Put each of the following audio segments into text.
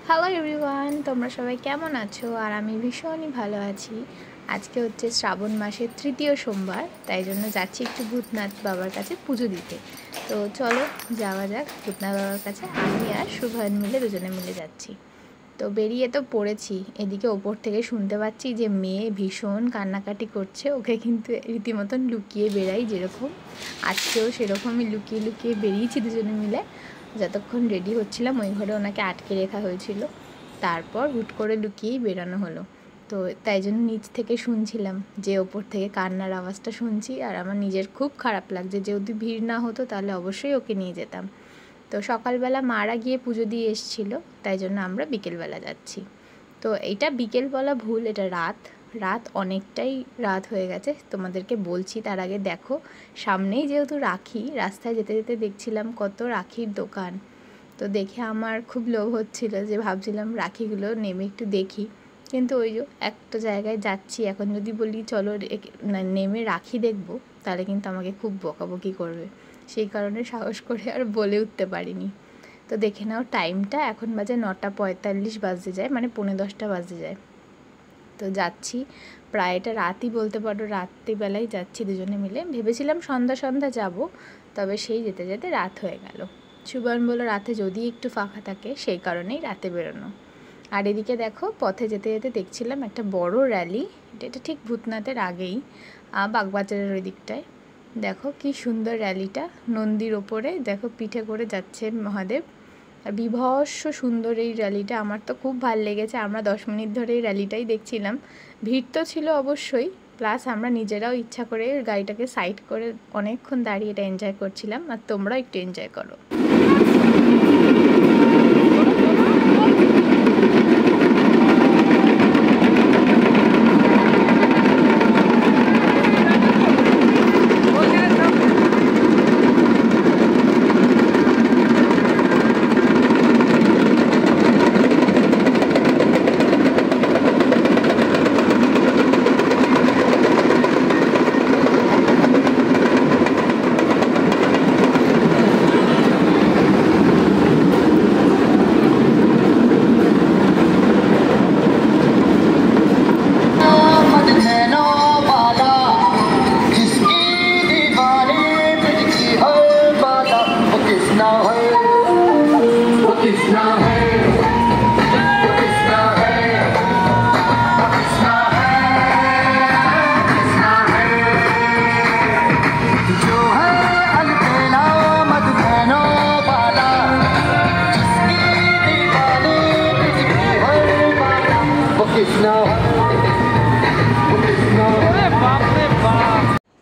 Hello everyone, তোমরা সবাই কেমন আছো? আর আমি ভীষণই ভালো আছি। আজকে হচ্ছে শ্রাবণ মাসের তৃতীয় সোমবার, তাই জন্য যাচ্ছি একটু ভূতনাথ বাবার কাছে পুজো দিতে। তো চলো যাওয়া যাক ভূতনাথ বাবার কাছে। আমি আর শুভায়ন মিলে দুজনে মিলে যাচ্ছি। তো বেরিয়ে তো পড়েছি, এদিকে ওপর থেকে শুনতে পাচ্ছি যে মেয়ে ভীষণ কান্নাকাটি করছে। ওকে কিন্তু রীতিমতন লুকিয়ে বেড়াই, যেরকম আজকেও সেরকমই লুকিয়ে লুকিয়ে বেরিয়েছি দুজনে মিলে। যতক্ষণ রেডি হচ্ছিলাম ওই ঘরে ওনাকে আটকে রাখা হয়েছিল, তারপর হুট করে লুকিয়েই বেরানো হলো। তো তাই জন্য নিচ থেকে শুনছিলাম যে ওপর থেকে কান্নার আওয়াজটা শুনছি, আর আমার নিজের খুব খারাপ লাগছে। যদি ভিড় না হতো তাহলে অবশ্যই ওকে নিয়ে যেতাম। তো সকালবেলা মারা গিয়ে পুজো দিয়ে এসেছিলো, তাই জন্য আমরা বিকেলবেলা যাচ্ছি। তো এইটা বিকেল বলা ভুল, এটা রাত অনেকটাই রাত হয়ে গেছে। তোমাদেরকে বলছি তার আগে দেখো, সামনেই যেহেতু রাখি, রাস্তায় যেতে যেতে দেখছিলাম কত রাখির দোকান। তো দেখে আমার খুব লোভ হচ্ছিল, যে ভাবছিলাম রাখিগুলো নেমে একটু দেখি। কিন্তু ওই যে একটা জায়গায় যাচ্ছি, এখন যদি বলি চলো নেমে রাখি দেখবো, তাহলে কিন্তু আমাকে খুব বকাবকি করবে। সেই কারণে সাহস করে আর বলে উঠতে পারিনি। তো দেখে নাও টাইমটা, এখন বাজে 9:45 বাজতে যায়, মানে 9:45 বাজতে যায়। তো যাচ্ছি, প্রায় এটা রাতই বলতে পারো, রাত্রিবেলায় যাচ্ছি দুজনে মিলে। ভেবেছিলাম সন্ধ্যা যাব, তবে সেই যেতে যেতে রাত হয়ে গেল। সুবর্ণ বলল রাতে যদি একটু ফাঁকা থাকে, সেই কারণেই রাতে বেরোনো। আর এদিকে দেখো, পথে যেতে যেতে দেখছিলাম একটা বড় র্যালি। এটা ঠিক ভূতনাথের আগেই, বাগবাজারের ওই দিকটায়। দেখো কি সুন্দর র্যালিটা, নন্দীর ওপরে দেখো পিঠে করে যাচ্ছে মহাদেব। আর বিভৎস সুন্দর এই র্যালিটা, আমার তো খুব ভালো লেগেছে। আমরা 10 মিনিট ধরে এই র্যালিটাই দেখছিলাম। ভিড় তো ছিল অবশ্যই, প্লাস আমরা নিজেরাও ইচ্ছা করে গাড়িটাকে সাইড করে অনেকক্ষণ দাঁড়িয়ে এটা এনজয় করছিলাম। আর তোমরাও একটু এনজয় করো।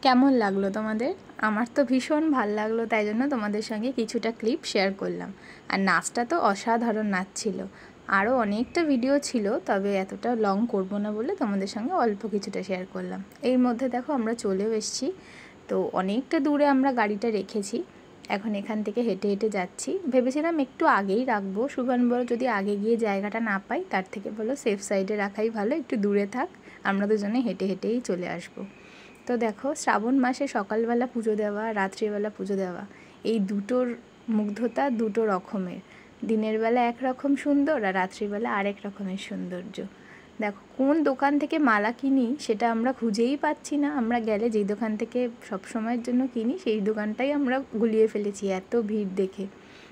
কেমন লাগলো তোমাদের? আমার তো ভীষণ ভাল লাগলো, তাই জন্য তোমাদের সঙ্গে কিছুটা ক্লিপ শেয়ার করলাম। আর নাচটা তো অসাধারণ নাচ ছিল। আরও অনেকটা ভিডিও ছিল, তবে এতটা লং করব না বলে তোমাদের সঙ্গে অল্প কিছুটা শেয়ার করলাম। এর মধ্যে দেখো আমরা চলেও এসেছি। তো অনেকটা দূরে আমরা গাড়িটা রেখেছি, এখন এখান থেকে হেঁটে হেঁটে যাচ্ছি। ভেবেছিলাম একটু আগেই রাখবো, সুভান বলো যদি আগে গিয়ে জায়গাটা না পাই, তার থেকে বলো সেফ সাইডে রাখাই ভালো, একটু দূরে থাক, আমরা দুজনে হেঁটে হেঁটেই চলে আসবো। তো দেখো, শ্রাবণ মাসে সকালবেলা পুজো দেওয়া, রাত্রিবেলা পুজো দেওয়া, এই দুটোর মুগ্ধতা দুটো রকমের। দিনের বেলা একরকম সুন্দর, আর রাত্রিবেলা আরেক রকমের সৌন্দর্য। দেখো কোন দোকান থেকে মালা কিনি সেটা আমরা খুঁজেই পাচ্ছি না। আমরা গেলে যেই দোকান থেকে সবসময়ের জন্য কিনি, সেই দোকানটাই আমরা গুলিয়ে ফেলেছি এত ভিড় দেখে।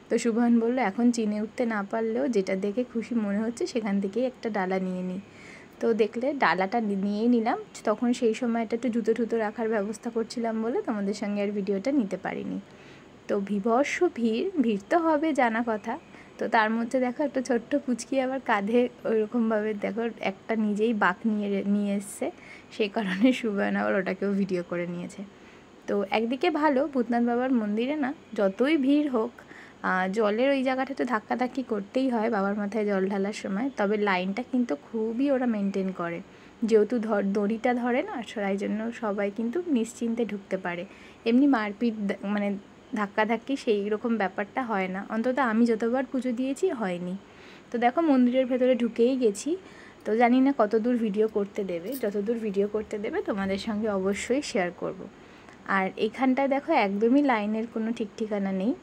তো শুভন বললো এখন চিনে উঠতে না পারলেও যেটা দেখে খুশি মনে হচ্ছে সেখান থেকেই একটা ডালা নিয়ে নিই। তো দেখলে ডালাটা নিয়েই নিলাম। তখন সেই সময়টা একটু জুতো টুতো রাখার ব্যবস্থা করছিলাম বলে তোমাদের সঙ্গে আর ভিডিওটা নিতে পারিনি। তো বিভৎস ভিড় তো হবে জানা কথা। তো তার মধ্যে দেখো একটা ছোট্ট পুচকি আবার কাঁধে ওইরকমভাবে দেখো একটা নিজেই বাঁক নিয়ে এসছে, সেই কারণে সুবর্ণ আবার ওটাকেও ভিডিও করে নিয়েছে। তো একদিকে ভালো, ভূতনাথ বাবার মন্দিরে না যতই ভিড় হোক, জলের ওই জায়গাটা তো ধাক্কাধাক্কি করতেই হয় বাবার মাথায় জল ঢালার সময়, তবে লাইনটা কিন্তু খুবই ওরা মেনটেন করে। যেহেতু দড়িটা ধরে না, তাই জন্য সবাই কিন্তু নিশ্চিন্তে ঢুকতে পারে। এমনি মারপিট মানে ধাক্কাধাক্কি সেই রকম ব্যাপারটা হয় না, অন্তত আমি যতবার পুজো দিয়েছি হয়নি। তো দেখো মন্দিরের ভেতরে ঢুকেই গেছি। তো জানি না কত দূর ভিডিও করতে দেবে, যতদূর ভিডিও করতে দেবে তোমাদের সঙ্গে অবশ্যই শেয়ার করব। আর এখানটায় দেখো একদমই লাইনের কোনো ঠিক ঠিকানা নেই,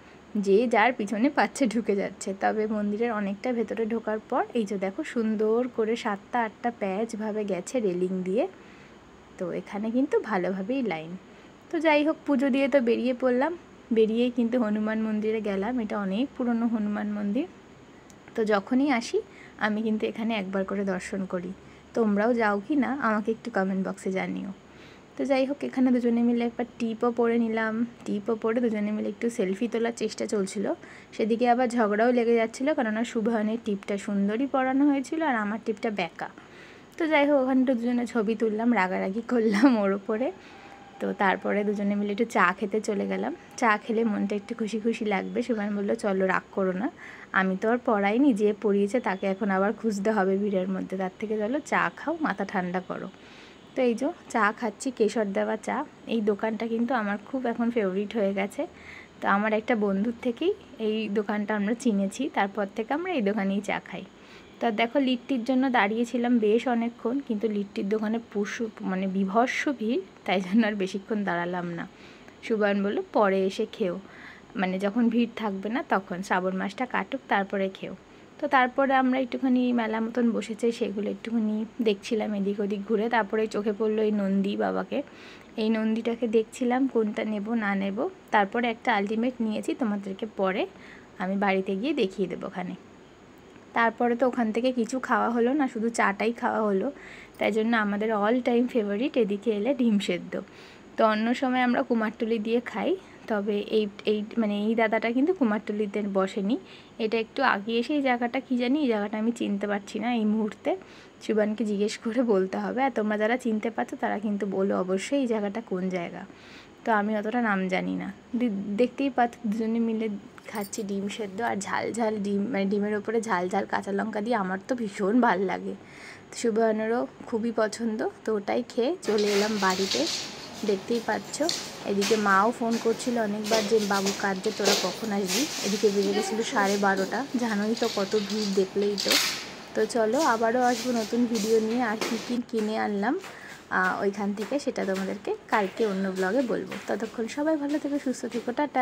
যে যার পিছনে পাচ্ছে ঢুকে যাচ্ছে। তবে মন্দিরের অনেকটা ভেতরে ঢোকার পর এই যে দেখো সুন্দর করে 7টা 8টা প্যাচভাবে গেছে রেলিং দিয়ে। তো এখানে কিন্তু ভালোভাবেই লাইন। তো যাই হোক, পুজো দিয়ে তো বেরিয়ে পড়লাম। বেরিয়েই কিন্তু হনুমান মন্দিরে গেলাম। এটা অনেক পুরনো হনুমান মন্দির। তো যখনই আসি আমি কিন্তু এখানে একবার করে দর্শন করি। তোমরাও যাও কি না আমাকে একটু কমেন্ট বক্সে জানিও। তো যাই হোক, এখানে দুজনে মিলে একবার টিপও পরে নিলাম। টিপও পরে দুজনে মিলে একটু সেলফি তোলার চেষ্টা চলছিল। সেদিকে আবার ঝগড়াও লেগে যাচ্ছিলো, কেননা শুভায়নের টিপটা সুন্দরই পরানো হয়েছিল আর আমার টিপটা বেঁকা। তো যাই হোক, ওখানে দুজনে ছবি তুললাম, রাগারাগি করলাম ওর ওপরে। তো তারপরে দুজনে মিলে একটু চা খেতে চলে গেলাম। চা খেলে মনটা একটু খুশি খুশি লাগবে। শুভায়ন বললো চলো রাগ করো না, আমি তো আর পড়াইনি, যে পড়িয়েছে তাকে এখন আবার খুঁজতে হবে ভিড়ের মধ্যে, তার থেকে চলো চা খাও, মাথা ঠান্ডা করো। তো এই যে চা খাচ্ছি, কেশর দেওয়া চা। এই দোকানটা কিন্তু আমার খুব এখন ফেভারিট হয়ে গেছে। তো আমার একটা বন্ধুর থেকেই এই দোকানটা আমরা চিনেছি, তারপর থেকে আমরা এই দোকানেই চা খাই। তা দেখো, লিট্টির জন্য দাঁড়িয়েছিলাম বেশ অনেকক্ষণ, কিন্তু লিট্টির দোকানে মানে বিভৎস ভিড়, তাই জন্য আর বেশিক্ষণ দাঁড়ালাম না। শুভায়ন বললো পরে এসে খেও, মানে যখন ভিড় থাকবে না তখন, শ্রাবণ মাসটা কাটুক তারপরে খেও। তো তারপরে আমরা একটুখানি মেলা মতন বসেছে, সেগুলো একটুখানি দেখছিলাম এদিক ওদিক ঘুরে। তারপরে চোখে পড়লো এই নন্দী বাবাকে। এই নন্দীটাকে দেখছিলাম কোনটা নেব না নেব। তারপরে একটা আলটিমেট নিয়েছি, তোমাদেরকে পরে আমি বাড়িতে গিয়ে দেখিয়ে দেবো ওখানে। তারপরে তো ওখান থেকে কিছু খাওয়া হলো না, শুধু চাটাই খাওয়া হলো। তাই জন্য আমাদের অল টাইম ফেভারিট এদিকে এলে ডিম সেদ্ধ। তো অন্য সময় আমরা কুমারটুলি দিয়ে খাই, তবে এই দাদাটা কিন্তু কুমারটুলিতে বসেনি। এটা একটু আগে এসে, এই জায়গাটা কী জানি, এই জায়গাটা আমি চিনতে পারছি না এই মুহূর্তে। শুভানকে জিজ্ঞেস করে বলতে হবে। আর তোমরা যারা চিনতে পারছো তারা কিন্তু বলো অবশ্যই এই জায়গাটা কোন জায়গা। তো আমি অতটা নাম জানি না। দেখতেই পাচ্ছ দুজনে মিলে খাচ্ছি ডিম সেদ্ধ আর ঝাল ঝাল ডিম, মানে ডিমের ওপরে ঝাল ঝাল কাঁচা লঙ্কা দিয়ে। আমার তো ভীষণ ভাল লাগে, শুভায়নেরও খুবই পছন্দ। তো ওটাই খেয়ে চলে এলাম বাড়িতে। দেখতেই পাচ্ছ এদিকে মাও ফোন করছিল অনেকবার যে বাবু কাঁদছে, তোরা কখন আসবি। এদিকে বেজে গেছিলো 12:30। জানোই তো কত ভিড়, দেখলেই তো। তো চলো আবারও আসবো নতুন ভিডিও নিয়ে। আর কী কী কিনে আনলাম ওইখান থেকে সেটা তোমাদেরকে কালকে অন্য ব্লগে বলবো। ততক্ষণ সবাই ভালো থেকো, সুস্থ থেকো, টাটা।